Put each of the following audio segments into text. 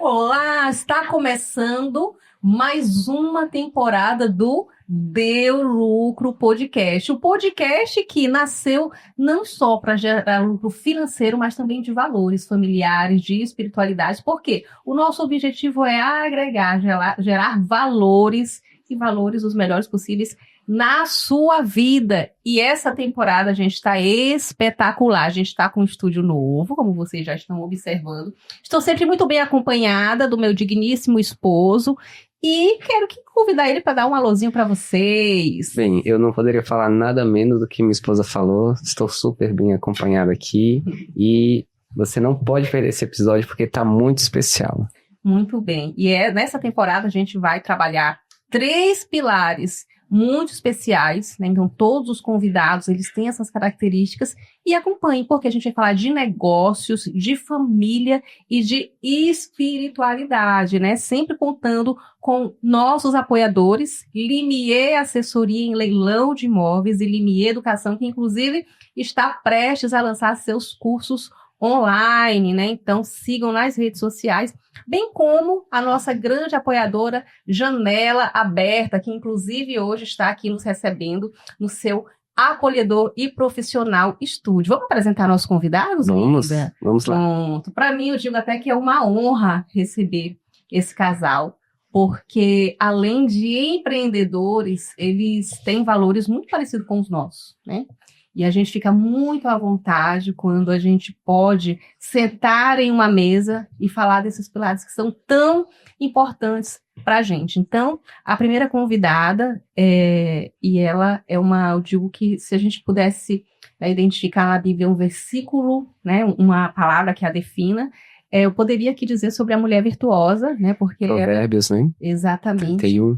Olá, está começando mais uma temporada do Deu Lucro Podcast. O podcast que nasceu não só para gerar lucro financeiro, mas também de valores familiares, de espiritualidade, porque o nosso objetivo é agregar, gerar valores e valores os melhores possíveis na sua vida. E essa temporada a gente está espetacular. A gente está com um estúdio novo, como vocês já estão observando. Estou sempre muito bem acompanhada do meu digníssimo esposo e quero convidar ele para dar um alôzinho para vocês. Bem, eu não poderia falar nada menos do que minha esposa falou. Estou super bem acompanhado aqui e você não pode perder esse episódio porque está muito especial. Muito bem. E nessa temporada a gente vai trabalhar 3 pilares muito especiais, né? Então todos os convidados, eles têm essas características e acompanhem, porque a gente vai falar de negócios, de família e de espiritualidade, né? Sempre contando com nossos apoiadores, Limier Assessoria em Leilão de Imóveis e Limier Educação, que inclusive está prestes a lançar seus cursos online, né? Então sigam nas redes sociais, bem como a nossa grande apoiadora Janela Aberta, que inclusive hoje está aqui nos recebendo no seu acolhedor e profissional estúdio. Vamos apresentar nossos convidados? Vamos lá. Pronto. Para mim, eu digo até que é uma honra receber esse casal, porque além de empreendedores, eles têm valores muito parecidos com os nossos, né? E a gente fica muito à vontade quando a gente pode sentar em uma mesa e falar desses pilares que são tão importantes para a gente. Então, a primeira convidada, e ela é eu digo que se a gente pudesse identificar na Bíblia um versículo, né, uma palavra que a defina, eu poderia aqui dizer sobre a mulher virtuosa, né, porque Provérbios, né? Exatamente. 31.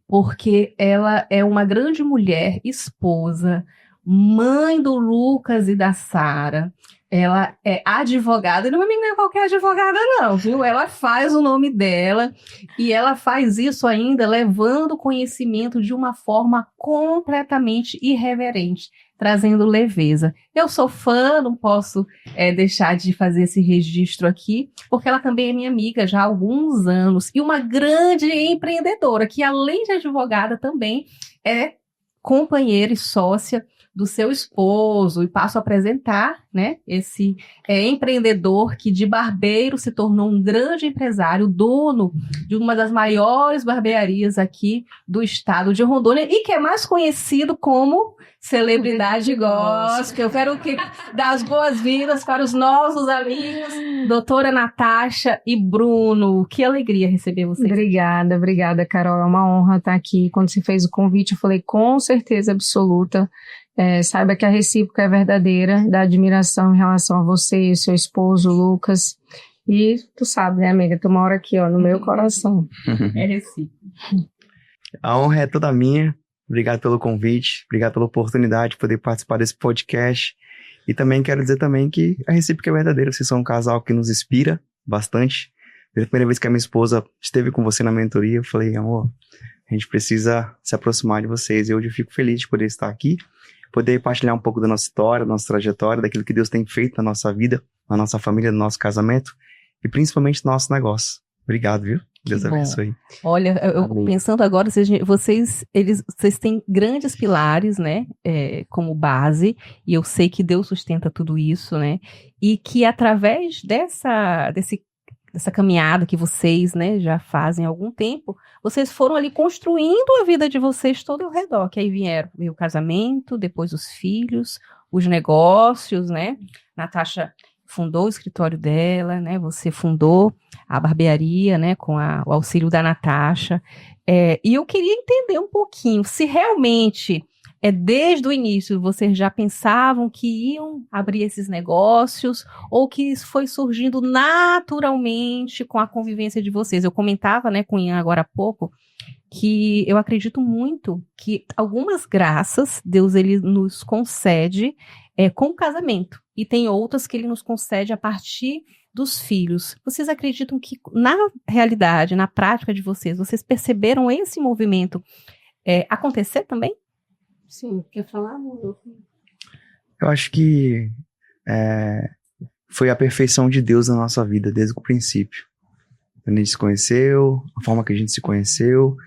Porque ela é uma grande mulher, esposa, mãe do Lucas e da Sara. Ela é advogada, e não é qualquer advogada não, viu? Ela faz o nome dela, e ela faz isso ainda levando conhecimento de uma forma completamente irreverente, trazendo leveza. Eu sou fã, não posso deixar de fazer esse registro aqui, porque ela também é minha amiga já há alguns anos, e uma grande empreendedora, que além de advogada também é companheira e sócia do seu esposo, e passo a apresentar, né, esse empreendedor que de barbeiro se tornou um grande empresário, dono de uma das maiores barbearias aqui do estado de Rondônia e que é mais conhecido como celebridade gospel. Eu quero dar as boas-vindas para os nossos amigos, doutora Natasha e Bruno. Que alegria receber vocês. Obrigada, Carol. É uma honra estar aqui. Quando você fez o convite, eu falei com certeza absoluta. Saiba que a recíproca é verdadeira, da admiração em relação a você e seu esposo, Lucas. E tu sabe, né, amiga? Tu mora aqui, ó, no meu coração. É recíproco. A honra é toda minha. Obrigado pelo convite, obrigado pela oportunidade de poder participar desse podcast. E também quero dizer também que a recíproca é verdadeira. Vocês são um casal que nos inspira bastante. Desde a primeira vez que a minha esposa esteve com você na mentoria, eu falei, amor, a gente precisa se aproximar de vocês. E hoje eu fico feliz de poder estar aqui, poder partilhar um pouco da nossa história, da nossa trajetória, daquilo que Deus tem feito na nossa vida, na nossa família, no nosso casamento e principalmente no nosso negócio. Obrigado, viu? Deus abençoe. Olha, eu pensando agora, vocês têm grandes pilares, né, como base, e eu sei que Deus sustenta tudo isso, né, e que através dessa caminhada que vocês, né, já fazem há algum tempo, vocês foram ali construindo a vida de vocês todo ao redor, que aí veio o casamento, depois os filhos, os negócios, né, Natasha fundou o escritório dela, né? Você fundou a barbearia, né? Com o auxílio da Natasha. E eu queria entender um pouquinho se realmente, desde o início, vocês já pensavam que iam abrir esses negócios ou que isso foi surgindo naturalmente com a convivência de vocês. Eu comentava, né, com o Ian agora há pouco, que eu acredito muito que algumas graças Deus ele nos concede com o casamento, e tem outras que ele nos concede a partir dos filhos. Vocês acreditam que na realidade, na prática de vocês perceberam esse movimento acontecer também? Sim, quer falar, amor? Eu acho que foi a perfeição de Deus na nossa vida desde o princípio. quando a gente se conheceu, a forma que a gente se conheceu,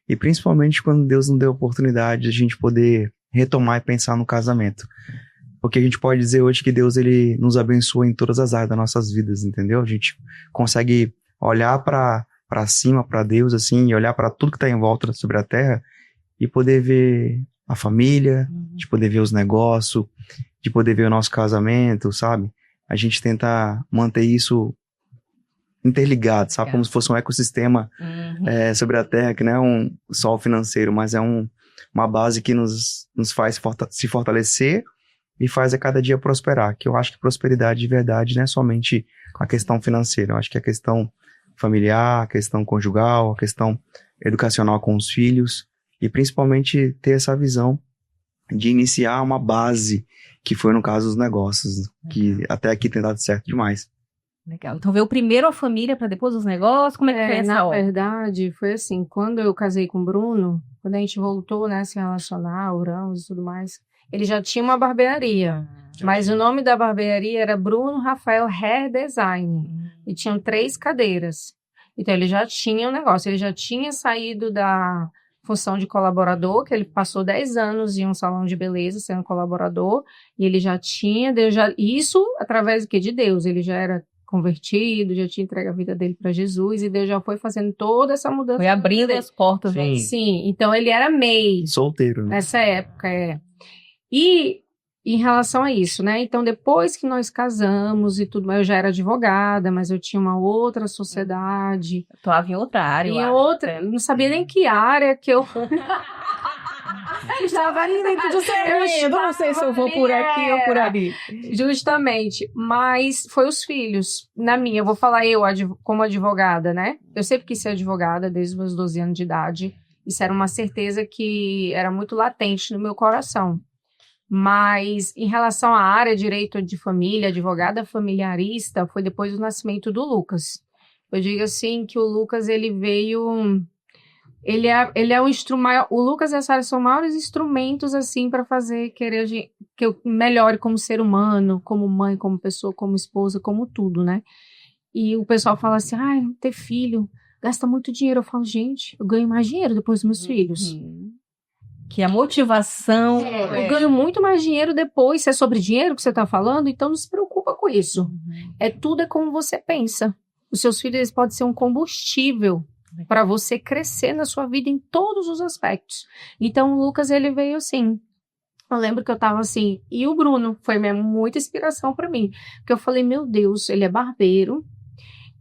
e principalmente quando Deus nos deu a oportunidade de a gente poder retomar e pensar no casamento. Porque a gente pode dizer hoje que Deus, ele nos abençoa em todas as áreas das nossas vidas, entendeu? A gente consegue olhar para cima, para Deus, assim, e olhar para tudo que está em volta sobre a terra e poder ver a família, de poder ver os negócios, de poder ver o nosso casamento, sabe? A gente tenta manter isso interligado, sabe? Como se fosse um ecossistema sobre a terra, que não é um só o financeiro, mas é uma base que nos faz se fortalecer e faz a cada dia prosperar, que eu acho que prosperidade de verdade não é somente a questão financeira, eu acho que a questão familiar, a questão conjugal, a questão educacional com os filhos, e principalmente ter essa visão de iniciar uma base, que foi no caso dos negócios, que até aqui tem dado certo demais. Legal. Então veio primeiro a família para depois os negócios? Como é que foi essa Na ordem? verdade, foi assim, quando eu casei com o Bruno, quando a gente voltou, né, a se relacionar, oramos e tudo mais, ele já tinha uma barbearia, mas o nome da barbearia era Bruno Rafael Hair Design, e tinham 3 cadeiras. Então ele já tinha um negócio, ele já tinha saído da função de colaborador, que ele passou 10 anos em um salão de beleza sendo colaborador, e ele já tinha, isso através do quê? De Deus, ele já era convertido, já tinha entregue a vida dele para Jesus, e Deus já foi fazendo toda essa mudança. Foi abrindo as portas. Sim. Sim, então ele era MEI Solteiro, né? nessa época, E em relação a isso, né? Então, depois que nós casamos e tudo, eu já era advogada, mas eu tinha uma outra sociedade. Atuava em outra área, E outra, não sabia nem que área que eu... Eu estava ali dentro do segredo, não sei se eu vou por aqui ou por ali. Justamente, mas foi os filhos. Na minha, eu vou falar como advogada, né? Eu sempre quis ser advogada desde os meus 12 anos de idade. Isso era uma certeza que era muito latente no meu coração. Mas em relação à área de direito de família, advogada familiarista, foi depois do nascimento do Lucas. Eu digo assim que o Lucas, ele veio... Ele é um instrumento... O Lucas e a Sara são maiores instrumentos, assim, para fazer querer que eu melhore como ser humano, como mãe, como pessoa, como esposa, como tudo, né? E o pessoal fala assim, ter filho gasta muito dinheiro. Eu falo, gente, eu ganho mais dinheiro depois dos meus filhos. Que a motivação... Eu ganho muito mais dinheiro depois. Se é sobre dinheiro que você está falando, então não se preocupa com isso. Tudo é como você pensa. Os seus filhos, eles podem ser um combustível para você crescer na sua vida em todos os aspectos. Então, o Lucas, ele veio assim. Eu lembro que eu tava assim, e o Bruno foi mesmo muita inspiração para mim. Porque eu falei, meu Deus, ele é barbeiro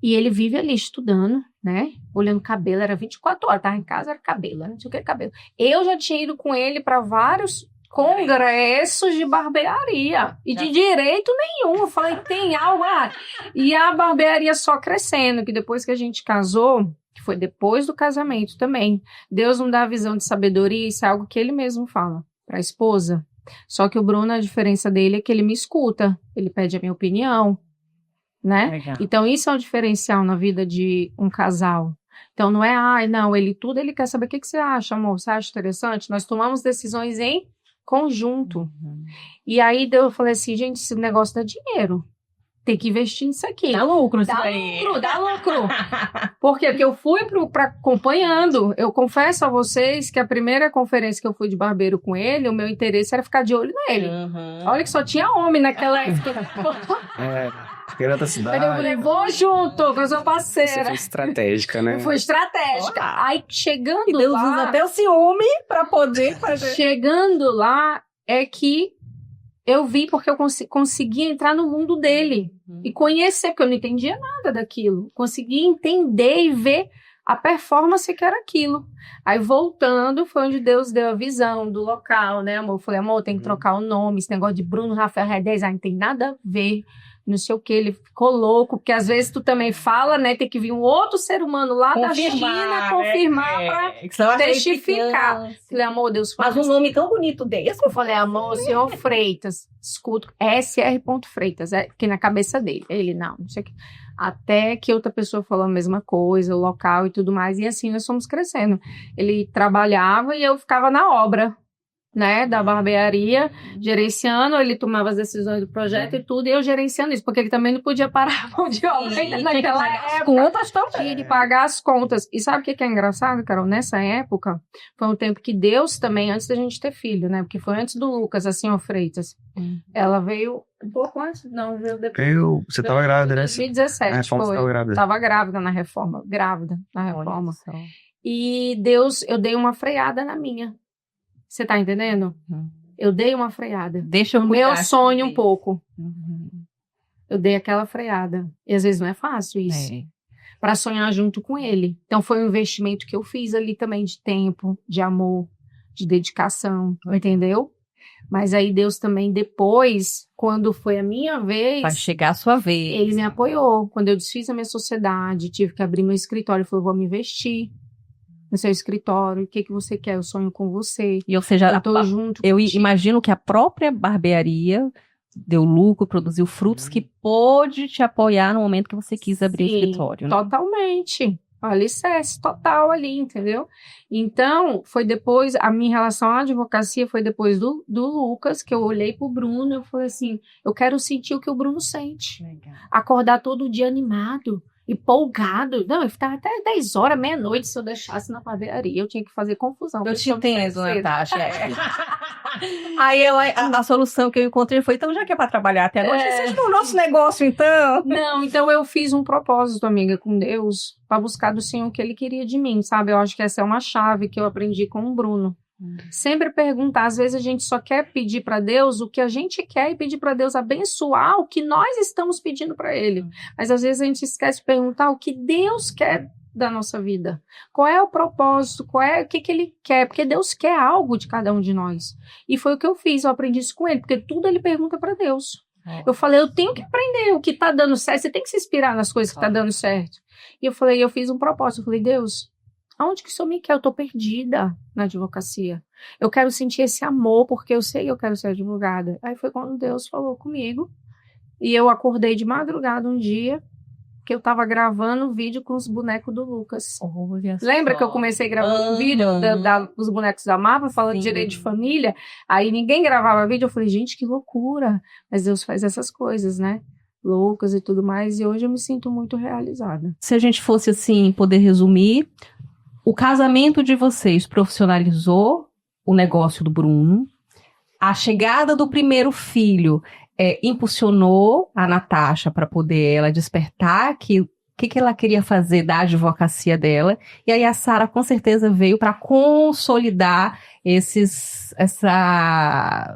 e ele vive ali estudando, né? Olhando cabelo, era 24 horas, tava em casa, era cabelo, não sei o que, cabelo. Eu já tinha ido com ele para vários congressos de barbearia e de direito nenhum. Eu falei, tem algo lá. E a barbearia só crescendo, que depois que a gente casou, que foi depois do casamento também, Deus não dá a visão de sabedoria, isso é algo que ele mesmo fala para a esposa. Só que o Bruno, a diferença dele é que ele me escuta, ele pede a minha opinião, né? Legal. Então isso é um diferencial na vida de um casal. Então não é, ele quer saber o que você acha, amor, você acha interessante? Nós tomamos decisões em conjunto. E aí eu falei assim, gente, esse negócio dá dinheiro. Tem que investir nisso aqui. Dá lucro, Dá lucro. Por quê? Porque eu fui acompanhando. Eu confesso a vocês que a primeira conferência que eu fui de barbeiro com ele, o meu interesse era ficar de olho nele. Olha que só tinha homem naquela época. Porque era outra cidade. Eu falei, vou junto, que eu sou Você parceira. foi estratégica, né? Foi estratégica. Aí chegando E Deus lá... usa até o ciúme para poder fazer. Chegando lá é que eu vi porque eu consegui entrar no mundo dele e conhecer, porque eu não entendia nada daquilo. Consegui entender e ver a performance que era aquilo. Aí voltando, foi onde Deus deu a visão do local, né, amor? Eu falei, amor, tem que trocar o nome, esse negócio de Bruno Rafael Hair Design não tem nada a ver. Não sei o que, ele ficou louco, porque às vezes tu também fala, né, tem que vir um outro ser humano lá da China confirmar pra testificar. Falei, amor, Deus, Mas um nome tão bonito desse. eu falei, amor, senhor Freitas, escuta, SR. Freitas, que na cabeça dele. Ele, não sei o que. Até que outra pessoa falou a mesma coisa, o local e tudo mais, e assim nós fomos crescendo. Ele trabalhava e eu ficava na obra, né, da barbearia, gerenciando, ele tomava as decisões do projeto e tudo, e eu gerenciando isso, porque ele também não podia parar a mão de obra ainda naquela época. Contas também. Tinha de pagar as contas. E sabe o que é engraçado, Carol? Nessa época, foi um tempo que Deus também, antes da gente ter filho, né, porque foi antes do Lucas, assim, ó, Freitas. Ela veio um pouco antes, não, veio depois. Você tava grávida, né? 2017, Na reforma foi. você tava grávida. Tava grávida na reforma, E Deus, eu dei uma freada na minha. Você tá entendendo? Eu dei uma freada. Deixa eu o meu sonho também. um pouco. Eu dei aquela freada. E às vezes não é fácil isso. Para sonhar junto com ele. Então foi um investimento que eu fiz ali também de tempo, de amor, de dedicação, entendeu? Mas aí Deus também depois, quando foi a minha vez... Vai chegar a sua vez. Ele me apoiou. Quando eu desfiz a minha sociedade, tive que abrir meu escritório, ele falou, vou me investir no seu escritório, o que você quer? Eu sonho com você. E ou seja, eu tô junto eu contigo. imagino que a própria barbearia deu lucro, produziu frutos que pôde te apoiar no momento que você quis abrir o escritório. Né? Totalmente. Alicerce total ali, entendeu? Então, foi depois, a minha relação à advocacia foi depois do Lucas, que eu olhei pro Bruno e eu falei assim, eu quero sentir o que o Bruno sente. Legal. Acordar todo dia animado, empolgado. Não, eu ficava até 10 horas, meia-noite, se eu deixasse na barbearia. Eu tinha que fazer confusão. Eu te entendo, Natasha. Aí a solução que eu encontrei foi, então já que é para trabalhar até a noite, seja no nosso negócio, então. Não, então eu fiz um propósito, amiga, com Deus, para buscar do Senhor o que Ele queria de mim, sabe? Eu acho que essa é uma chave que eu aprendi com o Bruno. Sempre perguntar, às vezes a gente só quer pedir para Deus o que a gente quer e pedir para Deus abençoar o que nós estamos pedindo para Ele. Mas às vezes a gente esquece de perguntar o que Deus quer da nossa vida. Qual é o propósito? O que Ele quer? Porque Deus quer algo de cada um de nós. E foi o que eu fiz, eu aprendi isso com Ele, porque tudo Ele pergunta para Deus. Eu falei, eu tenho que aprender o que tá dando certo, você tem que se inspirar nas coisas que tá dando certo. E eu falei, eu fiz um propósito, eu falei, Deus, aonde que o Senhor me quer? Eu tô perdida na advocacia. Eu quero sentir esse amor, porque eu sei que eu quero ser advogada. Aí foi quando Deus falou comigo, e eu acordei de madrugada um dia, que eu tava gravando vídeo com os bonecos do Lucas. Lembra que eu comecei gravando um vídeo dos bonecos da Marvel, falando de direito de família? Aí ninguém gravava vídeo, eu falei, gente, que loucura. Mas Deus faz essas coisas, né? Loucas e tudo mais, e hoje eu me sinto muito realizada. Se a gente fosse, assim, poder resumir, o casamento de vocês profissionalizou o negócio do Bruno, a chegada do primeiro filho impulsionou a Natasha para poder ela despertar o que ela queria fazer da advocacia dela, e aí a Sara com certeza veio para consolidar essa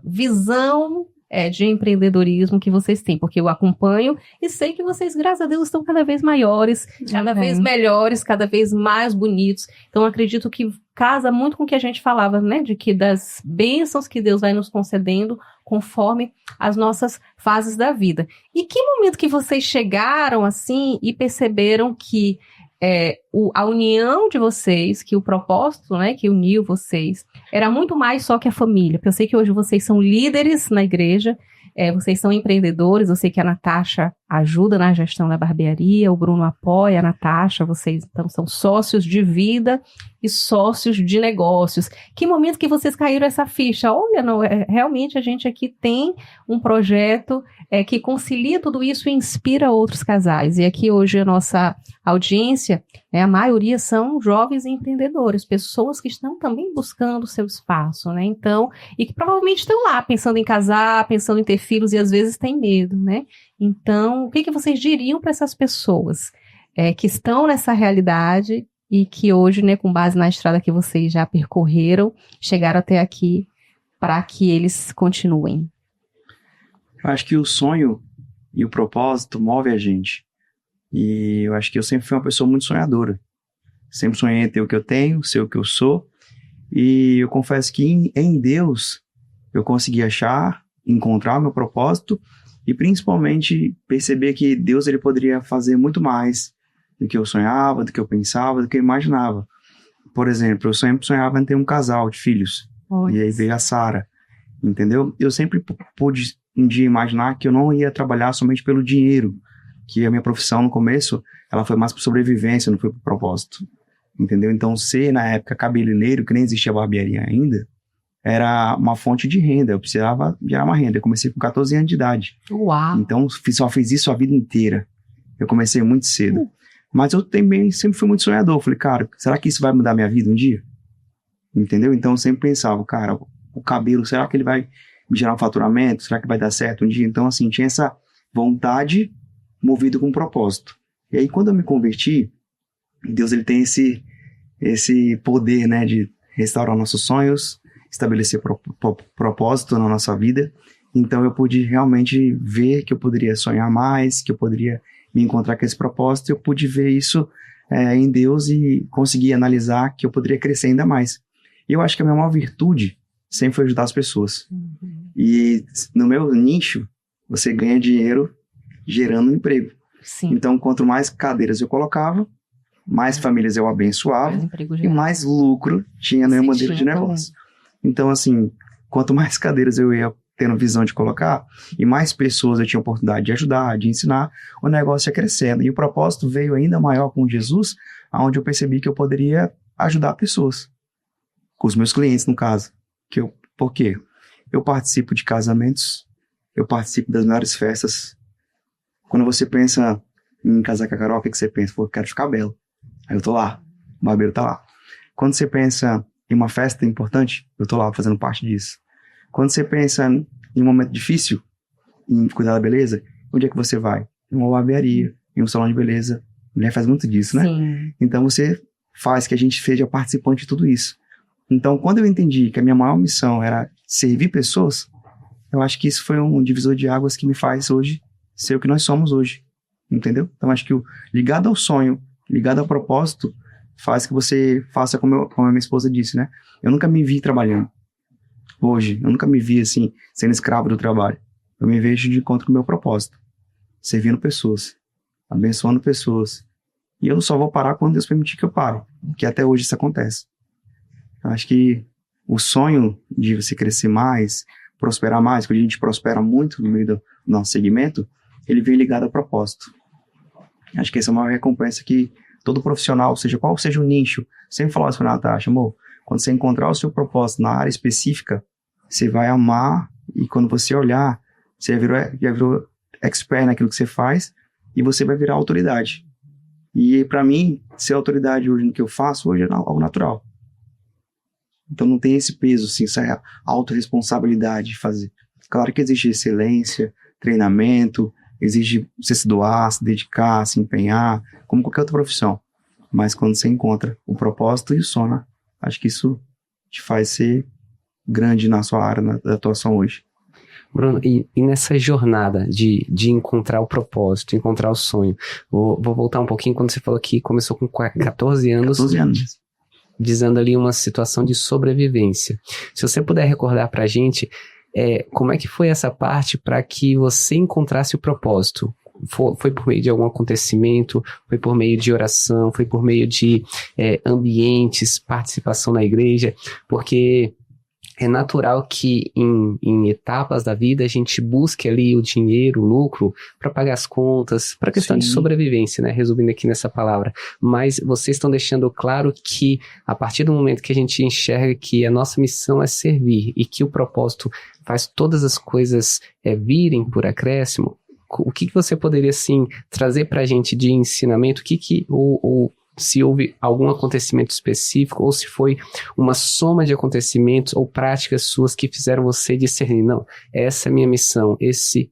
visão de empreendedorismo que vocês têm, porque eu acompanho e sei que vocês, graças a Deus, estão cada vez maiores, cada vez melhores, cada vez mais bonitos. Então, acredito que casa muito com o que a gente falava, né, de que das bênçãos que Deus vai nos concedendo conforme as nossas fases da vida. E que momento que vocês chegaram, assim, e perceberam que a união de vocês, que o propósito, né, que uniu vocês, era muito mais só que a família, porque eu sei que hoje vocês são líderes na igreja, vocês são empreendedores, eu sei que a Natasha ajuda na gestão da barbearia, o Bruno apoia a Natasha, vocês então são sócios de vida e sócios de negócios. Que momento que vocês caíram essa ficha? Olha, não, realmente a gente aqui tem um projeto que concilia tudo isso e inspira outros casais. E aqui hoje a nossa audiência, a maioria são jovens empreendedores, pessoas que estão também buscando o seu espaço, né? Então, e que provavelmente estão lá pensando em casar, pensando em ter filhos e às vezes têm medo, né? Então, o que vocês diriam para essas pessoas que estão nessa realidade e que hoje, né, com base na estrada que vocês já percorreram, chegaram até aqui para que eles continuem? Eu acho que o sonho e o propósito move a gente. E eu acho que eu sempre fui uma pessoa muito sonhadora. Sempre sonhei em ter o que eu tenho, ser o que eu sou. E eu confesso que em Deus eu consegui encontrar o meu propósito e principalmente perceber que Deus ele poderia fazer muito mais do que eu sonhava, do que eu pensava, do que eu imaginava. Por exemplo, eu sempre sonhava em ter um casal de filhos. E aí veio a Sara, entendeu? Eu sempre pude um dia imaginar que eu não ia trabalhar somente pelo dinheiro, que a minha profissão no começo, ela foi mais por sobrevivência, não foi por propósito, entendeu? Então, ser na época cabeleireiro, que nem existia barbearia ainda, era uma fonte de renda, eu precisava gerar uma renda. Eu comecei com 14 anos de idade. Uau! Então, só fiz isso a vida inteira. Eu comecei muito cedo. Mas eu também sempre fui muito sonhador. Eu falei, cara, será que isso vai mudar minha vida um dia? Entendeu? Então, eu sempre pensava, cara, o cabelo, será que ele vai me gerar um faturamento? Será que vai dar certo um dia? Então, assim, tinha essa vontade movida com um propósito. E aí, quando eu me converti, Deus, ele tem esse poder, né, de restaurar nossos sonhos, estabelecer propósito na nossa vida. Então, eu pude realmente ver que eu poderia sonhar mais, que eu poderia me encontrar com esse propósito. Eu pude ver isso em Deus e conseguir analisar que eu poderia crescer ainda mais. E eu acho que a minha maior virtude sempre foi ajudar as pessoas. E no meu nicho, você ganha dinheiro gerando emprego. Sim. Então, quanto mais cadeiras eu colocava, mais famílias eu abençoava e mais lucro tinha no meu modelo de negócio. Então, assim, quanto mais cadeiras eu ia tendo visão de colocar e mais pessoas eu tinha oportunidade de ajudar, de ensinar, o negócio ia crescendo. E o propósito veio ainda maior com Jesus, onde eu percebi que eu poderia ajudar pessoas. Com os meus clientes, no caso. Por quê? Eu participo de casamentos, eu participo das melhores festas. Quando você pensa em casar com a Carol, o que você pensa? Pô, eu quero ficar belo. Aí eu tô lá, o barbeiro tá lá. Quando você pensa em uma festa importante, eu tô lá fazendo parte disso. Quando você pensa em um momento difícil, em cuidar da beleza, onde é que você vai? Em uma barbearia, em um salão de beleza. A mulher faz muito disso, né? Sim. Então você faz que a gente seja participante de tudo isso. Então, quando eu entendi que a minha maior missão era servir pessoas, eu acho que isso foi um divisor de águas que me faz hoje ser o que nós somos hoje. Entendeu? Então, acho que ligado ao sonho, ligado ao propósito, faz que você faça como a minha esposa disse, né? Eu nunca me vi trabalhando. Hoje, eu nunca me vi, assim, sendo escravo do trabalho. Eu me vejo de encontro com o meu propósito. Servindo pessoas. Abençoando pessoas. E eu só vou parar quando Deus permitir que eu pare. Que até hoje isso acontece. Eu acho que o sonho de você crescer mais, prosperar mais, porque a gente prospera muito no meio do nosso segmento, ele vem ligado ao propósito. Acho que essa é a maior recompensa que todo profissional, seja qual seja o nicho, sempre falar isso para a Natasha, amor, quando você encontrar o seu propósito na área específica, você vai amar, e quando você olhar, você já virou expert naquilo que você faz, e você vai virar autoridade. E para mim, ser autoridade hoje no que eu faço, hoje é algo natural. Então não tem esse peso, assim, essa autorresponsabilidade de fazer. Claro que exige excelência, treinamento, exige você se doar, se dedicar, se empenhar, como qualquer outra profissão. Mas quando você encontra o propósito e o sonho, acho que isso te faz ser grande na sua área da atuação hoje. Bruno, e nessa jornada de encontrar o propósito, encontrar o sonho, vou voltar um pouquinho quando você falou que começou com 14 anos. 14 anos. Visando ali uma situação de sobrevivência. Se você puder recordar pra gente, como é que foi essa parte para que você encontrasse o propósito? Foi por meio de algum acontecimento? Foi por meio de oração? Foi por meio de ambientes, participação na igreja? Porque é natural que em etapas da vida a gente busque ali o dinheiro, o lucro, para pagar as contas, para questão de sobrevivência, né? Resumindo aqui nessa palavra. Mas vocês estão deixando claro que a partir do momento que a gente enxerga que a nossa missão é servir e que o propósito faz todas as coisas virem por acréscimo, o que você poderia, assim, trazer para a gente de ensinamento? Se houve algum acontecimento específico ou se foi uma soma de acontecimentos ou práticas suas que fizeram você discernir, não, essa é a minha missão, esse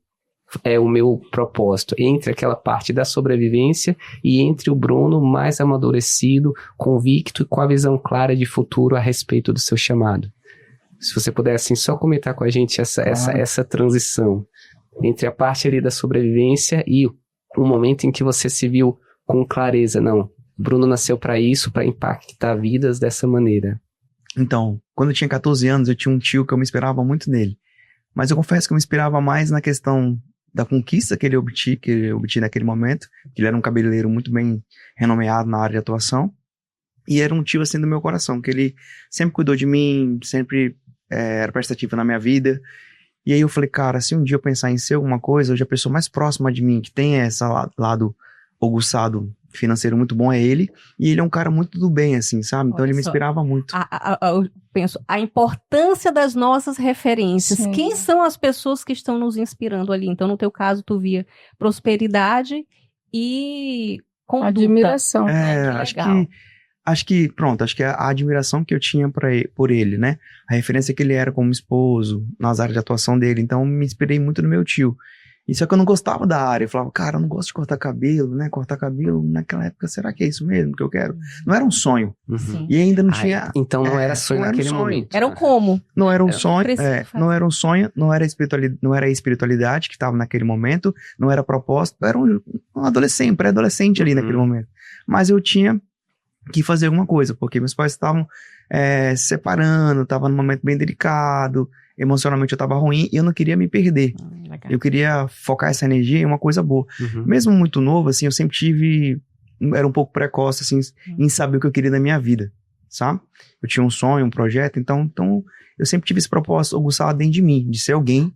é o meu propósito, entre aquela parte da sobrevivência e entre o Bruno mais amadurecido, convicto e com a visão clara de futuro a respeito do seu chamado. Se você puder, assim, só comentar com a gente essa transição entre a parte ali da sobrevivência e o momento em que você se viu com clareza, não, Bruno nasceu para isso, para impactar vidas dessa maneira. Então, quando eu tinha 14 anos, eu tinha um tio que eu me inspirava muito nele. Mas eu confesso que eu me inspirava mais na questão da conquista que ele obtinha naquele momento. Ele era um cabeleireiro muito bem renomeado na área de atuação. E era um tio assim do meu coração, que ele sempre cuidou de mim, sempre era prestativo na minha vida. E aí eu falei, cara, se um dia eu pensar em ser alguma coisa, hoje a pessoa mais próxima de mim, que tem esse lado aguçado financeiro muito bom é ele, e ele é um cara muito do bem, assim, sabe? Então Olha ele me só. inspirava muito. Eu penso, a importância das nossas referências. Sim. Quem são as pessoas que estão nos inspirando ali? Então, no teu caso, tu via prosperidade e conduta. Admiração. Acho que a admiração que eu tinha por ele, né? A referência que ele era como esposo, nas áreas de atuação dele. Então, me inspirei muito no meu tio. E só que eu não gostava da área. Eu falava, cara, eu não gosto de cortar cabelo, né? Cortar cabelo naquela época, será que é isso mesmo que eu quero? Não era um sonho. Sim. E ainda não tinha... Então não era sonho não era um naquele sonho. momento. Era o como. Não era um sonho, preciso fazer. não era um sonho, não era a espiritualidade que estava naquele momento, não era propósito, era um adolescente, pré-adolescente ali naquele momento. Mas eu tinha que fazer alguma coisa, porque meus pais estavam se separando, estava num momento bem delicado, emocionalmente eu estava ruim e eu não queria me perder. Legal. Eu queria focar essa energia em uma coisa boa. Mesmo muito novo, assim, eu sempre era um pouco precoce, assim, em saber o que eu queria da minha vida, sabe? Eu tinha um sonho, um projeto, então eu sempre tive esse propósito aguçado dentro de mim, de ser alguém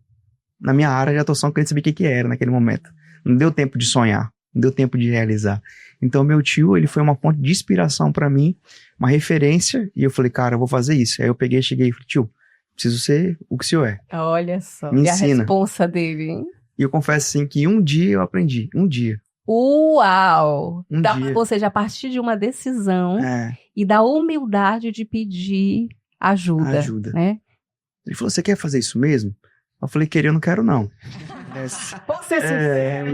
na minha área de atuação que eu nem sabia o que era naquele momento. Não deu tempo de sonhar, não deu tempo de realizar. Então, meu tio, ele foi uma fonte de inspiração pra mim, uma referência, e eu falei, cara, eu vou fazer isso. Aí eu cheguei e falei, tio, preciso ser o que o senhor é. Olha só. Me e a ensina. responsa dele, hein? E eu confesso, assim, que um dia eu aprendi, um dia. Uau! Um dia. Ou seja, a partir de uma decisão e da humildade de pedir ajuda. Né? Ele falou, você quer fazer isso mesmo? Eu falei, querer eu não quero, não.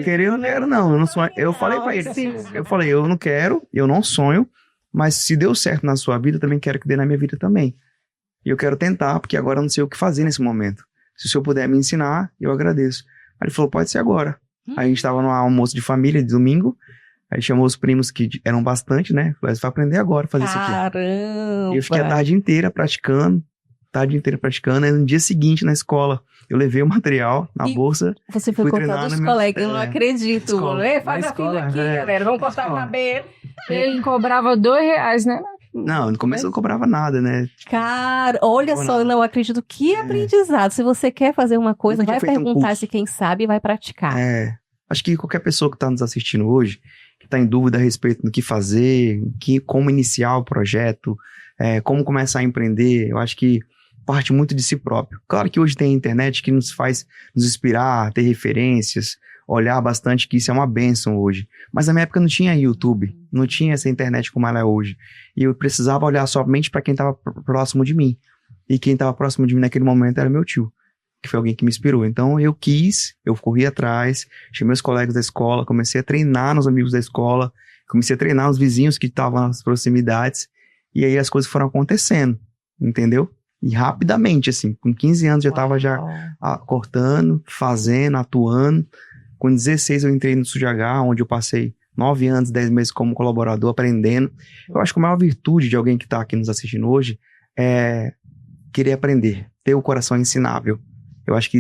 Querer eu não quero, não. Eu não sonho. Eu falei pra ele, eu falei, eu não quero, eu não sonho, mas se deu certo na sua vida, eu também quero que dê na minha vida também. E eu quero tentar, porque agora eu não sei o que fazer nesse momento. Se o senhor puder me ensinar, eu agradeço. Aí ele falou, pode ser agora. Aí a gente tava no almoço de família, de domingo, aí chamou os primos que eram bastante, né? Falei, você vai aprender agora a fazer isso aqui. Caramba! E eu fiquei a tarde inteira praticando, aí no dia seguinte na escola, eu levei o material na bolsa. Você foi contar dos colegas, eu não acredito. Faz a fila aqui, galera, vamos cortar o cabelo. Ele cobrava R$2, né? Não, no começo eu não cobrava nada, né? Cara, olha só, eu não acredito. Que aprendizado. Se você quer fazer uma coisa, vai perguntar se quem sabe e vai praticar. Acho que qualquer pessoa que está nos assistindo hoje, que está em dúvida a respeito do que fazer, como iniciar o projeto, como começar a empreender, eu acho que parte muito de si próprio. Claro que hoje tem a internet que nos faz nos inspirar, ter referências, olhar bastante, que isso é uma bênção hoje. Mas na minha época não tinha YouTube, não tinha essa internet como ela é hoje. E eu precisava olhar somente para quem estava próximo de mim. E quem estava próximo de mim naquele momento era meu tio, que foi alguém que me inspirou. Então eu corri atrás, chamei os colegas da escola, comecei a treinar nos amigos da escola, comecei a treinar os vizinhos que estavam nas proximidades, e aí as coisas foram acontecendo, entendeu? E rapidamente, assim, com 15 anos eu estava cortando, fazendo, atuando. Com 16 eu entrei no SUJH, onde eu passei 9 anos, 10 meses como colaborador, aprendendo. Eu acho que a maior virtude de alguém que está aqui nos assistindo hoje é querer aprender, ter o coração ensinável. Eu acho que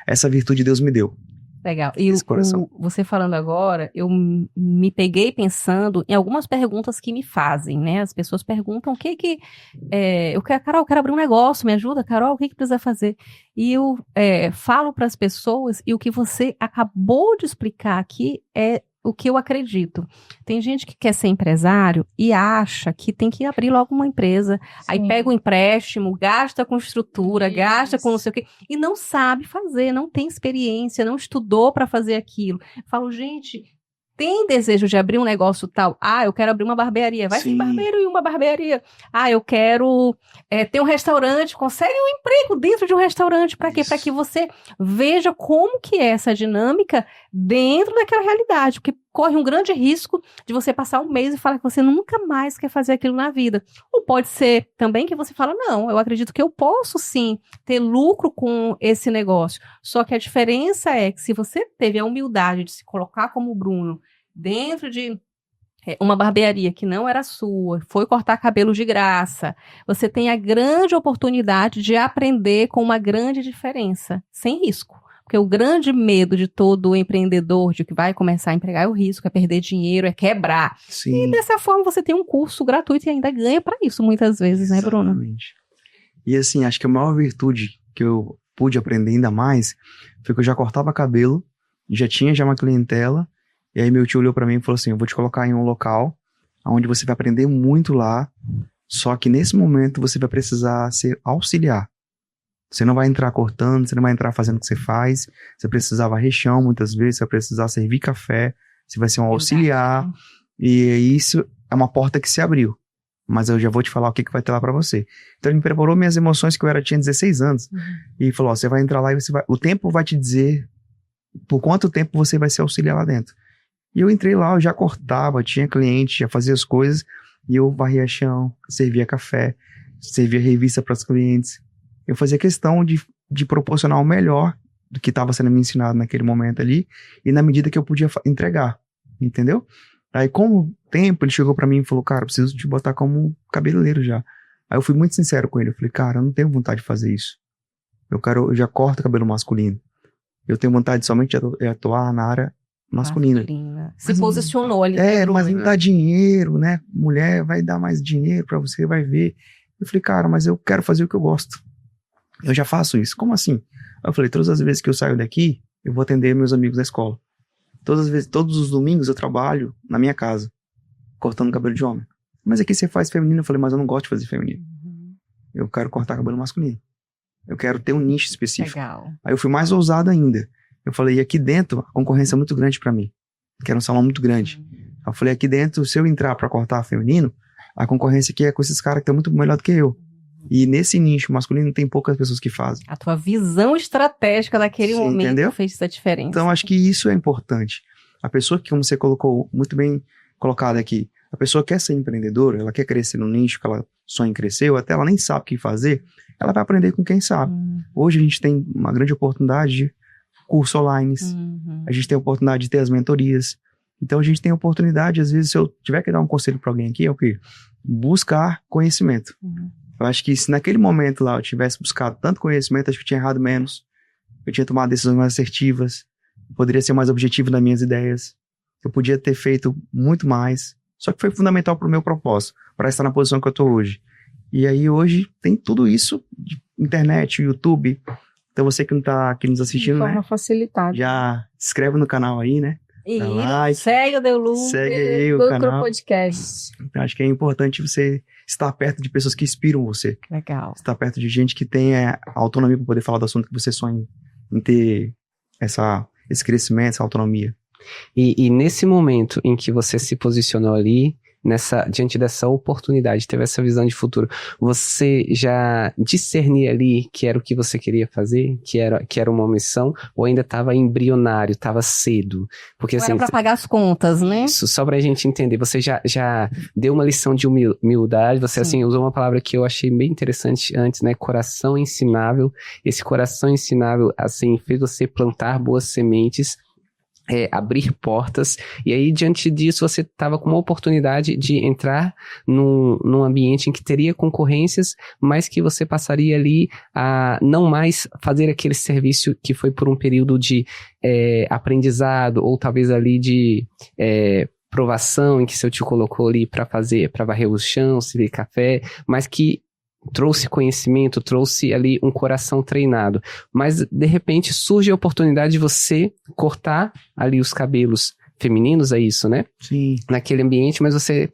essa virtude Deus me deu. Legal. E você falando agora, eu me peguei pensando em algumas perguntas que me fazem, né? As pessoas perguntam o que Carol, eu quero abrir um negócio, me ajuda, Carol, o que precisa fazer? E eu falo para as pessoas, e o que você acabou de explicar aqui é o que eu acredito. Tem gente que quer ser empresário e acha que tem que abrir logo uma empresa, aí pega um empréstimo, gasta com estrutura, gasta com não sei o quê, e não sabe fazer, não tem experiência, não estudou para fazer aquilo. Falo, gente, tem desejo de abrir um negócio tal? Eu quero abrir uma barbearia. Vai ser barbeiro e uma barbearia. Eu quero ter um restaurante. Consegue um emprego dentro de um restaurante. Para quê? Para que você veja como que é essa dinâmica dentro daquela realidade. Porque corre um grande risco de você passar um mês e falar que você nunca mais quer fazer aquilo na vida. Ou pode ser também que você fala, não, eu acredito que eu posso sim ter lucro com esse negócio. Só que a diferença é que se você teve a humildade de se colocar como o Bruno dentro de uma barbearia que não era sua, foi cortar cabelo de graça, você tem a grande oportunidade de aprender com uma grande diferença, sem risco. Porque o grande medo de todo empreendedor, de que vai começar a empregar, é o risco, é perder dinheiro, é quebrar. Sim. E dessa forma você tem um curso gratuito e ainda ganha para isso muitas vezes, né, Bruno? Exatamente. E assim, acho que a maior virtude que eu pude aprender ainda mais foi que eu já cortava cabelo, já tinha uma clientela, E aí meu tio olhou pra mim e falou assim, eu vou te colocar em um local onde você vai aprender muito lá, só que nesse momento você vai precisar ser auxiliar. Você não vai entrar cortando, você não vai entrar fazendo o que você faz, você precisar varrer chão muitas vezes, você vai precisar servir café, você vai ser um auxiliar, e isso é uma porta que se abriu. Mas eu já vou te falar o que vai ter lá pra você. Então ele me preparou minhas emoções, que tinha 16 anos, e falou, ó, você vai entrar lá e o tempo vai te dizer por quanto tempo você vai ser auxiliar lá dentro. E eu entrei lá, eu já cortava, tinha cliente, já fazia as coisas, e eu varria chão, servia café, servia revista para os clientes. Eu fazia questão de proporcionar o melhor do que estava sendo me ensinado naquele momento ali, e na medida que eu podia entregar, entendeu? Aí com o tempo ele chegou para mim e falou, cara, eu preciso te botar como cabeleireiro já. Aí eu fui muito sincero com ele, eu falei, cara, eu não tenho vontade de fazer isso. Eu já corto cabelo masculino. Eu tenho vontade somente de atuar na área masculina. Se posicionou ali. Mas não dá dinheiro, né? Mulher vai dar mais dinheiro pra você, vai ver. Eu falei, cara, mas eu quero fazer o que eu gosto. Eu já faço isso. Como assim? Eu falei, todas as vezes que eu saio daqui, eu vou atender meus amigos da escola. Todos os domingos eu trabalho na minha casa, cortando cabelo de homem. Mas aqui você faz feminino. Eu falei, mas eu não gosto de fazer feminino. Eu quero cortar cabelo masculino. Eu quero ter um nicho específico. Legal. Aí eu fui mais ousado ainda. Eu falei, aqui dentro, a concorrência é muito grande pra mim. Que era um salão muito grande. Eu falei, aqui dentro, se eu entrar pra cortar feminino, a concorrência aqui é com esses caras que estão muito melhor do que eu. E nesse nicho masculino tem poucas pessoas que fazem. A tua visão estratégica naquele momento entendeu? Fez essa diferença. Então, acho que isso é importante. A pessoa que, como você colocou, muito bem colocado aqui, a pessoa quer ser empreendedora, ela quer crescer no nicho que ela sonha em crescer, ou até ela nem sabe o que fazer, ela vai aprender com quem sabe. Hoje a gente tem uma grande oportunidade de cursos online, a gente tem a oportunidade de ter as mentorias. Então a gente tem a oportunidade, às vezes, se eu tiver que dar um conselho para alguém aqui, é o quê? Buscar conhecimento. Eu acho que se naquele momento lá eu tivesse buscado tanto conhecimento, acho que eu tinha errado menos. Eu tinha tomado decisões mais assertivas, poderia ser mais objetivo nas minhas ideias, eu podia ter feito muito mais. Só que foi fundamental para o meu propósito, para estar na posição que eu estou hoje. E aí hoje tem tudo isso, de internet, YouTube. Então você que não está aqui nos assistindo, de forma né? facilitada. Já se inscreve no canal aí, né? E like, segue o Deulu. Segue aí o canal. Podcast. Então, acho que é importante você estar perto de pessoas que inspiram você. Legal. Estar perto de gente que tenha autonomia para poder falar do assunto que você sonha em ter esse crescimento, essa autonomia. E nesse momento em que você se posicionou ali, diante dessa oportunidade, teve essa visão de futuro, você já discernia ali que era o que você queria fazer, que era uma missão, ou ainda estava embrionário, estava cedo? Porque, assim, era para pagar as contas, né? Isso, só pra gente entender, você já deu uma lição de humildade, você assim, usou uma palavra que eu achei bem interessante antes, né, coração ensinável. Esse coração ensinável, assim, fez você plantar boas sementes, abrir portas, e aí diante disso você estava com uma oportunidade de entrar num ambiente em que teria concorrências, mas que você passaria ali a não mais fazer aquele serviço que foi por um período de aprendizado, ou talvez ali de provação, em que seu tio colocou ali para varrer o chão, servir café, mas que trouxe conhecimento, trouxe ali um coração treinado. Mas, de repente, surge a oportunidade de você cortar ali os cabelos femininos, é isso, né? Sim. Naquele ambiente, mas você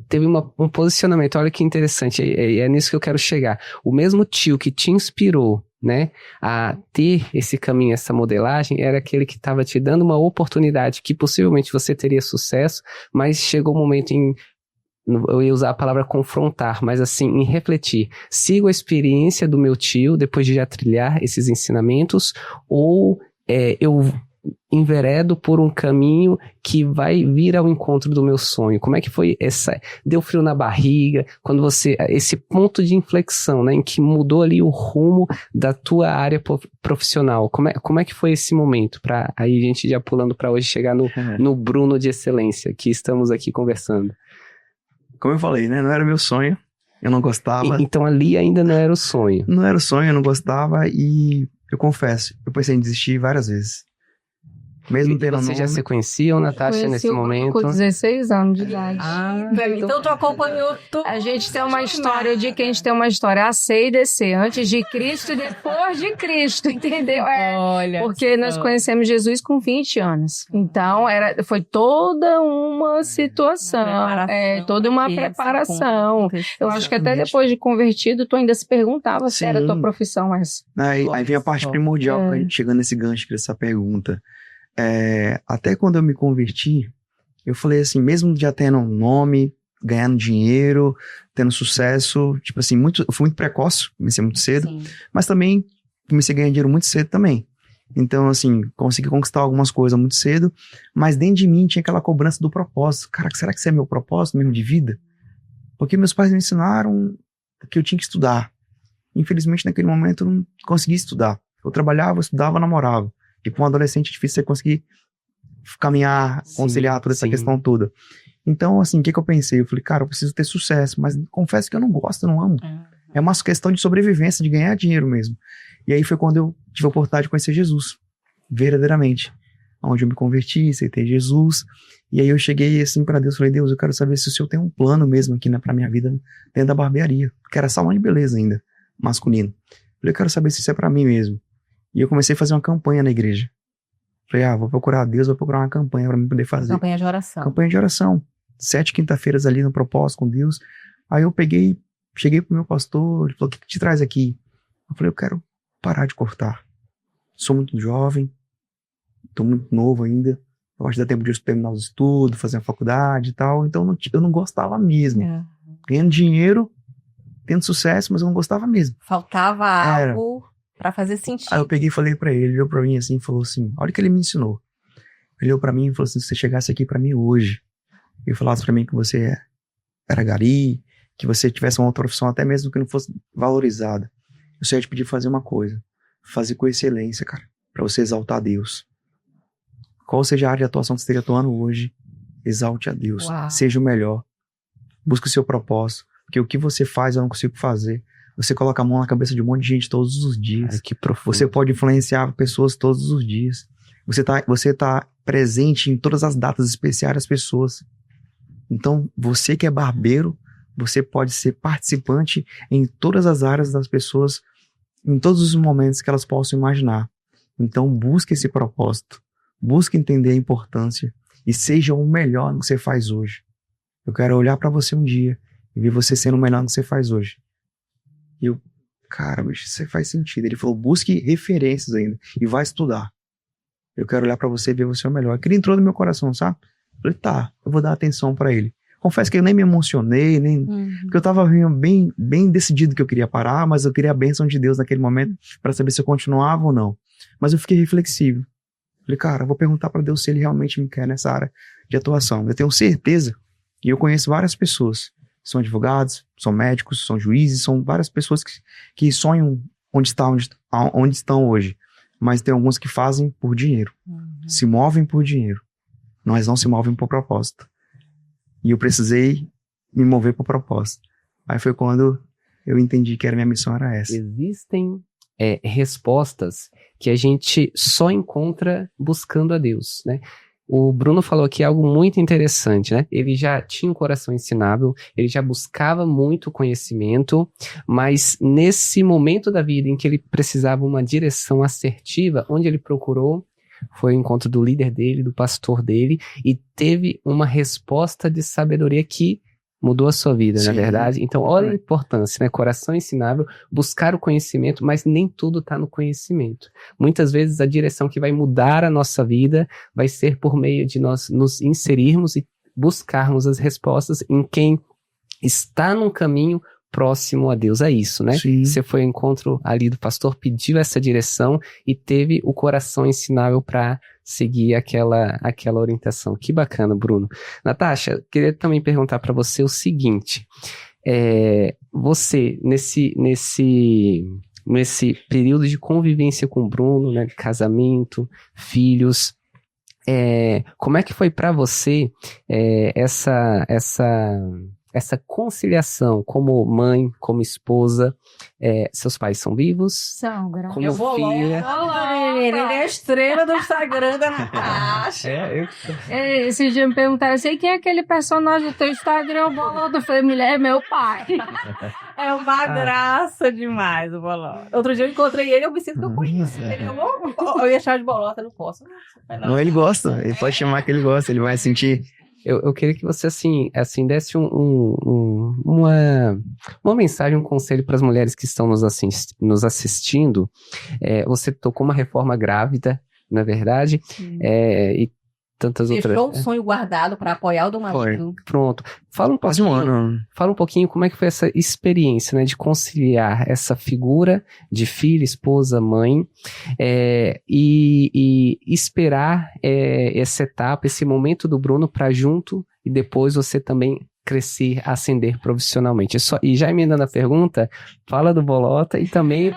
teve um posicionamento, olha que interessante, é nisso que eu quero chegar. O mesmo tio que te inspirou, né, a ter esse caminho, essa modelagem, era aquele que estava te dando uma oportunidade que possivelmente você teria sucesso, mas chegou o momento eu ia usar a palavra confrontar, mas assim, em refletir. Sigo a experiência do meu tio, depois de já trilhar esses ensinamentos, ou eu enveredo por um caminho que vai vir ao encontro do meu sonho? Como é que foi deu frio na barriga, quando esse ponto de inflexão, né, em que mudou ali o rumo da tua área profissional? Como é que foi esse momento? Pra aí a gente já pulando para hoje chegar no Bruno de excelência, que estamos aqui conversando. Como eu falei, né? Não era meu sonho. Eu não gostava. Então ali ainda não era o sonho. Não era o sonho, eu não gostava. E eu confesso, eu pensei em desistir várias vezes. Mesmo tendo Vocês já se conheciam, Natasha, nesse momento? Com 16 anos de idade. Então tu acompanhou tudo. A gente tem uma história de que a gente tem uma história A, C e DC, antes de Cristo e depois de Cristo, entendeu? Olha. Porque nós conhecemos Jesus com 20 anos. Então, foi toda uma situação, toda uma preparação. Eu acho que até depois de convertido, tu ainda se perguntava se era a tua profissão, mas... Aí vem a parte primordial, pra gente chegando nesse gancho dessa pergunta. Até quando eu me converti, eu falei assim, mesmo já tendo um nome, ganhando dinheiro, tendo sucesso, tipo assim, eu fui muito precoce, comecei muito cedo, mas também comecei a ganhar dinheiro muito cedo também. Então, assim, consegui conquistar algumas coisas muito cedo, mas dentro de mim tinha aquela cobrança do propósito. Cara, será que isso é meu propósito mesmo de vida? Porque meus pais me ensinaram que eu tinha que estudar. Infelizmente, naquele momento, eu não consegui estudar. Eu trabalhava, estudava, namorava. E para um adolescente é difícil você conseguir caminhar, conciliar toda essa questão toda. Então, assim, o que eu pensei? Eu falei, cara, eu preciso ter sucesso, mas confesso que eu não gosto, eu não amo. É uma questão de sobrevivência, de ganhar dinheiro mesmo. E aí foi quando eu tive a oportunidade de conhecer Jesus, verdadeiramente. Onde eu me converti, aceitei Jesus. E aí eu cheguei assim para Deus, falei, Deus, eu quero saber se o Senhor tem um plano mesmo aqui, né, pra minha vida, dentro da barbearia. Que era salão de beleza ainda, masculino. Falei, eu quero saber se isso é pra mim mesmo. E eu comecei a fazer uma campanha na igreja. Falei, vou procurar a Deus, vou procurar uma campanha pra mim poder fazer. Campanha de oração. Campanha de oração. 7 quinta-feiras ali no propósito com Deus. Aí eu cheguei pro meu pastor, ele falou, o que te traz aqui? Eu falei, eu quero parar de cortar. Sou muito jovem, tô muito novo ainda. Eu acho que dá tempo de eu terminar os estudos, fazer a faculdade e tal. Então eu não gostava mesmo. Ganhando dinheiro, tendo sucesso, mas eu não gostava mesmo. Faltava algo pra fazer sentido. Aí eu peguei e falei pra ele olhou pra mim assim e falou assim, olha o que ele me ensinou. Ele olhou pra mim e falou assim, se você chegasse aqui pra mim hoje e falasse pra mim que você era gari, que você tivesse uma outra profissão, até mesmo que não fosse valorizada, eu só ia te pedir fazer uma coisa, fazer com excelência, cara, pra você exaltar a Deus. Qual seja a área de atuação que você esteja atuando hoje, exalte a Deus, seja o melhor, busque o seu propósito, porque o que você faz eu não consigo fazer. Você coloca a mão na cabeça de um monte de gente todos os dias. Que profundo. Você pode influenciar pessoas todos os dias. Você tá presente em todas as datas especiais das pessoas. Então, você que é barbeiro, você pode ser participante em todas as áreas das pessoas, em todos os momentos que elas possam imaginar. Então, busque esse propósito. Busque entender a importância e seja o melhor no que você faz hoje. Eu quero olhar pra você um dia e ver você sendo o melhor no que você faz hoje. E eu, cara, bicho, isso faz sentido. Ele falou, busque referências ainda e vai estudar. Eu quero olhar pra você e ver você o melhor. Aquilo entrou no meu coração, sabe? Eu falei, tá, eu vou dar atenção pra ele. Confesso que eu nem me emocionei, porque eu tava bem decidido que eu queria parar, mas eu queria a bênção de Deus naquele momento pra saber se eu continuava ou não. Mas eu fiquei reflexivo. Falei, cara, eu vou perguntar pra Deus se ele realmente me quer nessa área de atuação. Eu tenho certeza, e eu conheço várias pessoas, são advogados, são médicos, são juízes, são várias pessoas que sonham onde estão hoje. Mas tem alguns que fazem por dinheiro, se movem por dinheiro, mas não se movem por propósito. E eu precisei me mover por propósito. Aí foi quando eu entendi que a minha missão era essa. Existem respostas que a gente só encontra buscando a Deus, né? O Bruno falou aqui algo muito interessante, né? Ele já tinha um coração ensinável, ele já buscava muito conhecimento, mas nesse momento da vida em que ele precisava uma direção assertiva, onde ele procurou, foi o encontro do líder dele, do pastor dele, e teve uma resposta de sabedoria que mudou a sua vida, na verdade. Então, olha a importância, né? Coração ensinável, buscar o conhecimento, mas nem tudo está no conhecimento. Muitas vezes a direção que vai mudar a nossa vida vai ser por meio de nós nos inserirmos e buscarmos as respostas em quem está num caminho próximo a Deus. É isso, né? Sim. Você foi ao encontro ali do pastor, pediu essa direção e teve o coração ensinável para seguir aquela orientação. Que bacana, Bruno. Natasha, queria também perguntar para você o seguinte, você, nesse período de convivência com o Bruno, né, de casamento, filhos, como é que foi para você essa conciliação como mãe, como esposa? Seus pais são vivos? São, graças a Como Deus. filha? Ele é a estrela do Instagram da Natasha. Esse dia me perguntaram assim, quem é aquele personagem do teu Instagram, o Bolota? Eu falei, mulher, é meu pai. É uma graça demais o Bolota. Outro dia eu encontrei ele, eu me sinto que eu conheço. Ele eu ia chamar de Bolota, não posso. Não, ele gosta. Ele pode chamar que ele gosta. Ele vai sentir. Eu queria que você, assim desse uma mensagem, um conselho para as mulheres que estão nos assistindo. Você tocou uma reforma grávida, na verdade, e tantas outras. Deixou um sonho guardado para apoiar o do marido. Pronto. Fala um Quase um ano. Fala um pouquinho como é que foi essa experiência, né, de conciliar essa figura de filha, esposa, mãe, e esperar essa etapa, esse momento do Bruno para junto e depois você também crescer, ascender profissionalmente. E já emendando a pergunta, fala do Bolota e também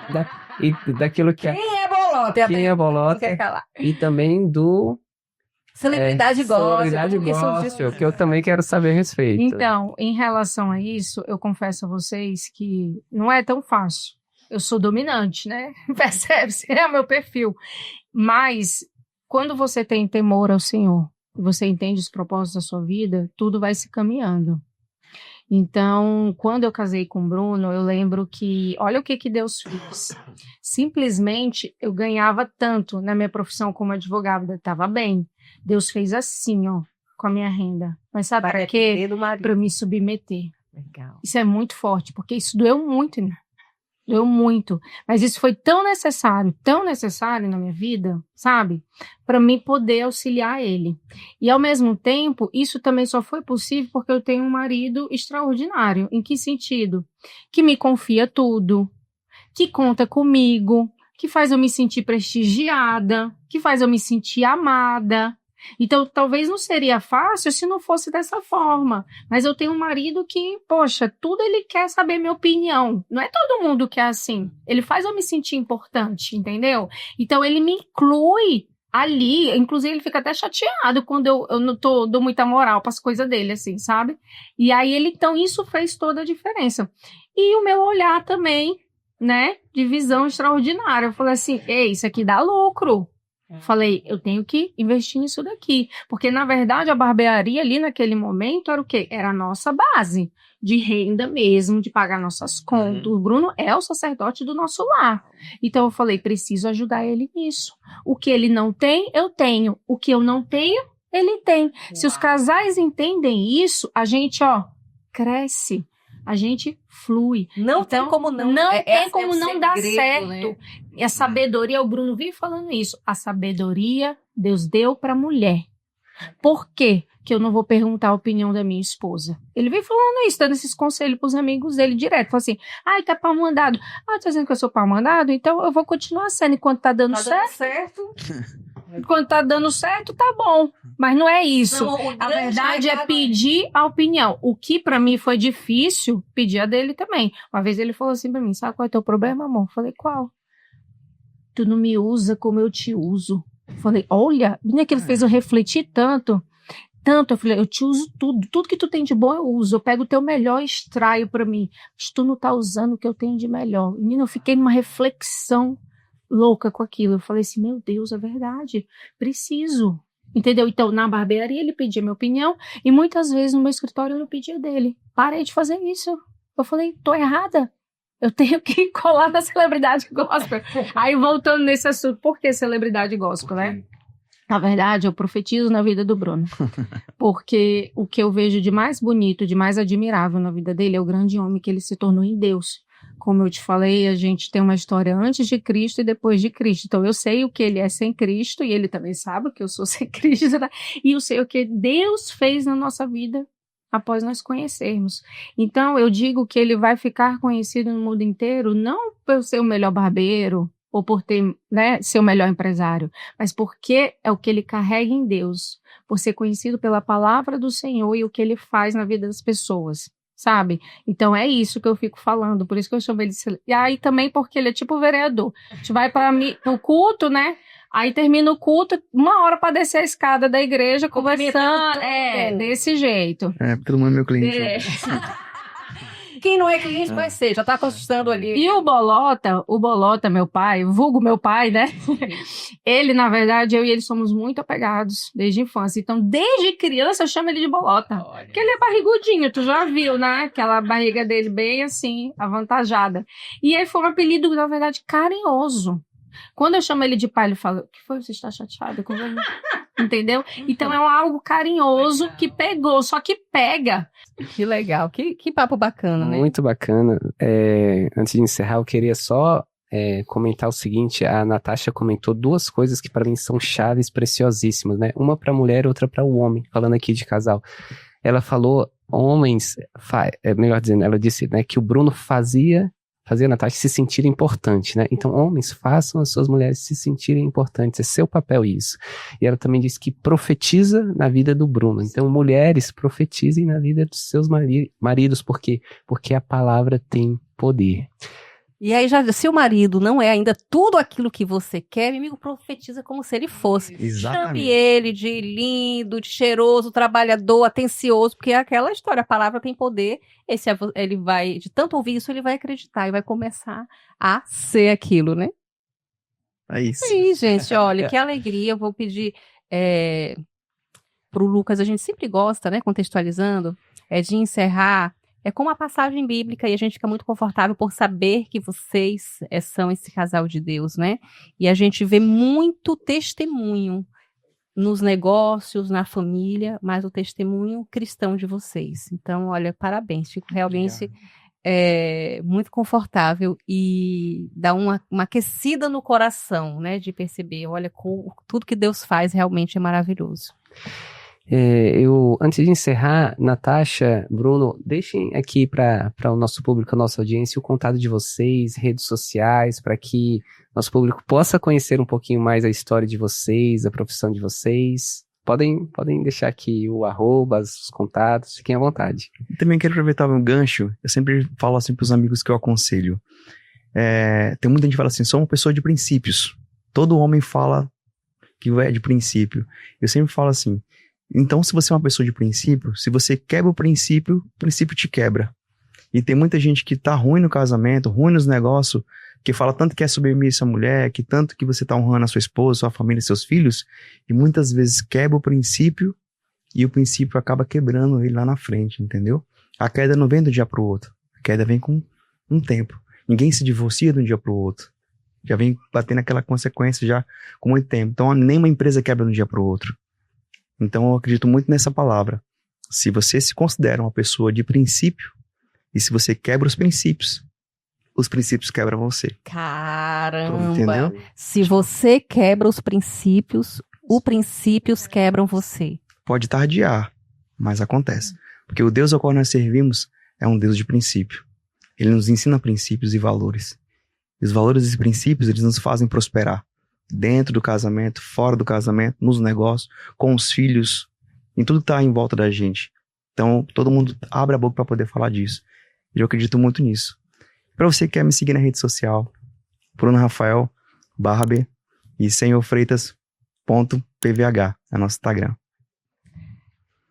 daquilo que Quem é Bolota? Quem é Bolota? E também do Celebridade Celebridade gospel, gospel, que eu também quero saber a respeito. Então, em relação a isso, eu confesso a vocês que não é tão fácil. Eu sou dominante, né? Percebe-se? É o meu perfil. Mas, quando você tem temor ao Senhor, você entende os propósitos da sua vida, tudo vai se caminhando. Então, quando eu casei com o Bruno, eu lembro que, olha o que Deus fez. Simplesmente, eu ganhava tanto na minha profissão como advogada, estava bem. Deus fez assim, ó, com a minha renda. Mas sabe para quê? Para eu me submeter. Legal. Isso é muito forte, porque isso doeu muito, né? Doeu muito. Mas isso foi tão necessário na minha vida, sabe? Para mim poder auxiliar ele. E, ao mesmo tempo, isso também só foi possível porque eu tenho um marido extraordinário. Em que sentido? Que me confia tudo, que conta comigo, que faz eu me sentir prestigiada, que faz eu me sentir amada. Então, talvez não seria fácil se não fosse dessa forma. Mas eu tenho um marido que, poxa, tudo ele quer saber minha opinião. Não é todo mundo que é assim. Ele faz eu me sentir importante, entendeu? Então, ele me inclui ali. Inclusive, ele fica até chateado quando eu não dou muita moral para as coisas dele, assim, sabe? E aí, então, isso fez toda a diferença. E o meu olhar também, né, de visão extraordinária. Eu falei assim, isso aqui dá lucro. Falei, eu tenho que investir nisso daqui. Porque, na verdade, a barbearia ali naquele momento era o quê? Era a nossa base de renda mesmo, de pagar nossas contas. O Bruno é o sacerdote do nosso lar. Então, eu falei, preciso ajudar ele nisso. O que ele não tem, eu tenho. O que eu não tenho, ele tem. Se os casais entendem isso, a gente, cresce. A gente flui. Não tem como não. Tem como não segredo, dar certo. né? E a sabedoria, o Bruno vive falando isso. A sabedoria Deus deu para a mulher. Por quê que eu não vou perguntar a opinião da minha esposa? Ele vem falando isso, dando esses conselhos para os amigos dele direto. Fala assim, tá pau mandado. Tá dizendo que eu sou pau mandado? Então eu vou continuar sendo. Enquanto tá dando certo. Enquanto tá dando certo, tá bom. Mas não é isso. Não, a verdade é pedir a opinião. O que pra mim foi difícil, pedir a dele também. Uma vez ele falou assim pra mim, sabe qual é o teu problema, amor? Eu falei, qual? Tu não me usa como eu te uso. Eu falei, olha, menina, que ele fez eu refletir tanto. Eu falei, eu te uso tudo que tu tem de bom eu uso, eu pego o teu melhor e extraio pra mim. Mas tu não tá usando o que eu tenho de melhor. Menina, eu fiquei numa reflexão louca com aquilo. Eu falei assim, meu Deus, é verdade, preciso. Entendeu? Então, na barbearia ele pedia minha opinião e muitas vezes no meu escritório eu pedia dele. Parei de fazer isso. Eu falei, tô errada. Eu tenho que colar na celebridade gospel. Aí, voltando nesse assunto, por que celebridade gospel, né? Na verdade, eu profetizo na vida do Bruno. Porque o que eu vejo de mais bonito, de mais admirável na vida dele é o grande homem que ele se tornou em Deus. Como eu te falei, a gente tem uma história antes de Cristo e depois de Cristo. Então, eu sei o que ele é sem Cristo e ele também sabe o que eu sou sem Cristo. Né? E eu sei o que Deus fez na nossa vida após nós conhecermos. Então, eu digo que ele vai ficar conhecido no mundo inteiro não por ser o melhor barbeiro ou por ter, né, ser o melhor empresário, mas porque é o que ele carrega em Deus, por ser conhecido pela palavra do Senhor e o que ele faz na vida das pessoas. Sabe? Então é isso que eu fico falando, por isso que eu chamo ele de... E aí também porque ele é tipo vereador. A gente vai para o culto, né? Aí termina o culto, 1 hora pra descer a escada da igreja, conversando. Desse jeito. Todo mundo é meu cliente. Quem não é cliente vai ser, já tá consultando ali. E o Bolota, meu pai, vulgo meu pai, né? Ele, na verdade, eu e ele somos muito apegados desde a infância. Então, desde criança, eu chamo ele de Bolota. Porque ele é barrigudinho, tu já viu, né? Aquela barriga dele bem assim, avantajada. E aí foi um apelido, na verdade, carinhoso. Quando eu chamo ele de pai, ele fala, o que foi? Você está chateado com ele? Entendeu? Então é algo carinhoso que pegou, só que pega. Que legal, que papo bacana, né? Muito bacana. Antes de encerrar, eu queria só comentar o seguinte, a Natasha comentou 2 coisas que para mim são chaves preciosíssimas, né? Uma para a mulher e outra para o homem, falando aqui de casal. Ela falou, melhor dizendo, ela disse, né, que o Bruno fazia a Natasha se sentir importante, né? Então, homens, façam as suas mulheres se sentirem importantes, é seu papel isso. E ela também disse que profetiza na vida do Bruno. Então, mulheres, profetizem na vida dos seus maridos, porque a palavra tem poder. E aí, se o marido não é ainda tudo aquilo que você quer, o inimigo profetiza como se ele fosse. Exatamente. Chame ele de lindo, de cheiroso, trabalhador, atencioso, porque é aquela história, a palavra tem poder, ele vai, de tanto ouvir isso, ele vai acreditar e vai começar a ser aquilo, né? É isso. Sim, gente, olha, que alegria, eu vou pedir pro Lucas, a gente sempre gosta, né, contextualizando, de encerrar. É como a passagem bíblica e a gente fica muito confortável por saber que vocês são esse casal de Deus, né? E a gente vê muito testemunho nos negócios, na família, mas o testemunho cristão de vocês. Então, olha, parabéns. Fico realmente muito confortável e dá uma aquecida no coração, né? De perceber, olha, tudo que Deus faz realmente é maravilhoso. Antes de encerrar, Natasha, Bruno, deixem aqui para o nosso público, a nossa audiência, o contato de vocês, redes sociais, para que nosso público possa conhecer um pouquinho mais a história de vocês, a profissão de vocês. Podem deixar aqui o @ os contatos, fiquem à vontade. Também quero aproveitar um gancho, eu sempre falo assim para os amigos que eu aconselho. Tem muita gente que fala assim, sou uma pessoa de princípios. Todo homem fala que é de princípio. Eu sempre falo assim, então, se você é uma pessoa de princípio, se você quebra o princípio te quebra. E tem muita gente que tá ruim no casamento, ruim nos negócios, que fala tanto que é submissa à mulher, que tanto que você tá honrando a sua esposa, sua família, seus filhos, e muitas vezes quebra o princípio, e o princípio acaba quebrando ele lá na frente, entendeu? A queda não vem do dia pro outro, a queda vem com um tempo. Ninguém se divorcia de um dia pro outro. Já vem batendo aquela consequência já com muito tempo. Então, nenhuma empresa quebra de um dia pro outro. Então, eu acredito muito nessa palavra. Se você se considera uma pessoa de princípio, e se você quebra os princípios quebram você. Caramba! Entendeu? Se você quebra os princípios quebram você. Pode tardiar, mas acontece. Porque o Deus ao qual nós servimos é um Deus de princípio. Ele nos ensina princípios e valores. E os valores e princípios, eles nos fazem prosperar. Dentro do casamento, fora do casamento, nos negócios, com os filhos, em tudo que está em volta da gente. Então, todo mundo abre a boca para poder falar disso. E eu acredito muito nisso. Para você que quer me seguir na rede social, Bruno Rafael, /B e senhorfreitas.pvh, é nosso Instagram.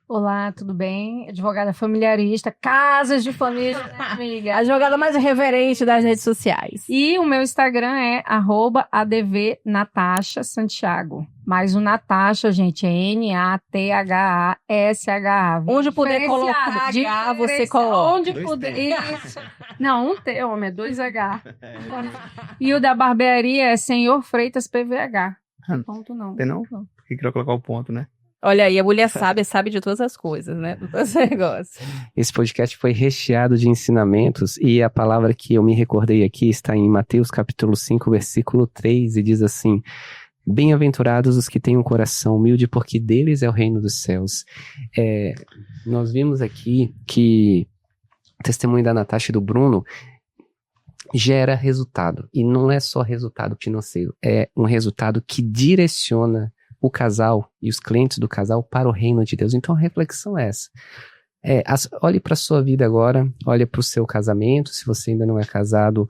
Olá, tudo bem? Advogada familiarista, casas de família, amiga. A advogada mais reverente das redes sociais. E o meu Instagram é @advnatashasantiago. Mas o Natasha, gente, é NATHASHA. Onde puder colocar H, você coloca. Onde puder. Isso. Não, um T, homem, é 2H. E o da barbearia é Senhor Freitas PVH. Ponto não. Tem não? Por que queria colocar o ponto, né? Olha aí, a mulher sabe de todas as coisas, né? De todos os negócios. Esse podcast foi recheado de ensinamentos e a palavra que eu me recordei aqui está em Mateus capítulo 5, versículo 3 e diz assim: bem-aventurados os que têm um coração humilde, porque deles é o reino dos céus. Nós vimos aqui que o testemunho da Natasha e do Bruno gera resultado. E não é só resultado financeiro, é um resultado que direciona o casal e os clientes do casal para o reino de Deus. Então a reflexão é essa. Olhe para a sua vida agora, olhe para o seu casamento, se você ainda não é casado,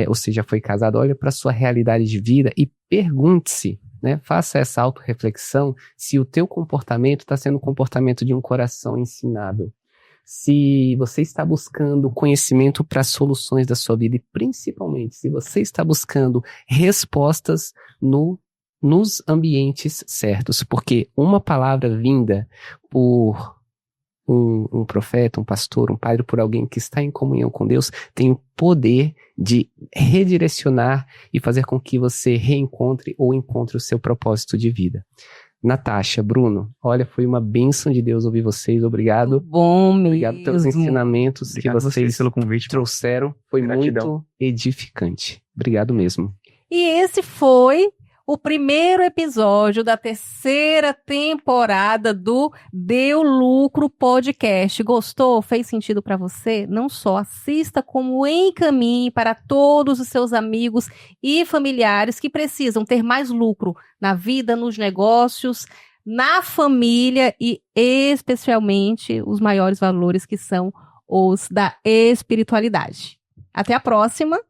ou seja, foi casado, olha para a sua realidade de vida e pergunte-se, né? Faça essa autorreflexão se o teu comportamento está sendo o comportamento de um coração ensinável. Se você está buscando conhecimento para soluções da sua vida e principalmente se você está buscando respostas nos ambientes certos, porque uma palavra vinda por um profeta, um pastor, um padre, por alguém que está em comunhão com Deus, tem o poder de redirecionar e fazer com que você reencontre ou encontre o seu propósito de vida. Natasha, Bruno, olha, foi uma bênção de Deus ouvir vocês, obrigado. Bom mesmo. Obrigado pelos ensinamentos Obrigado que vocês pelo convite, trouxeram, foi Gratidão. muito edificante. Obrigado mesmo. E esse foi o primeiro episódio da 3ª temporada do Deu Lucro Podcast. Gostou? Fez sentido para você? Não só assista, como encaminhe para todos os seus amigos e familiares que precisam ter mais lucro na vida, nos negócios, na família e especialmente os maiores valores que são os da espiritualidade. Até a próxima!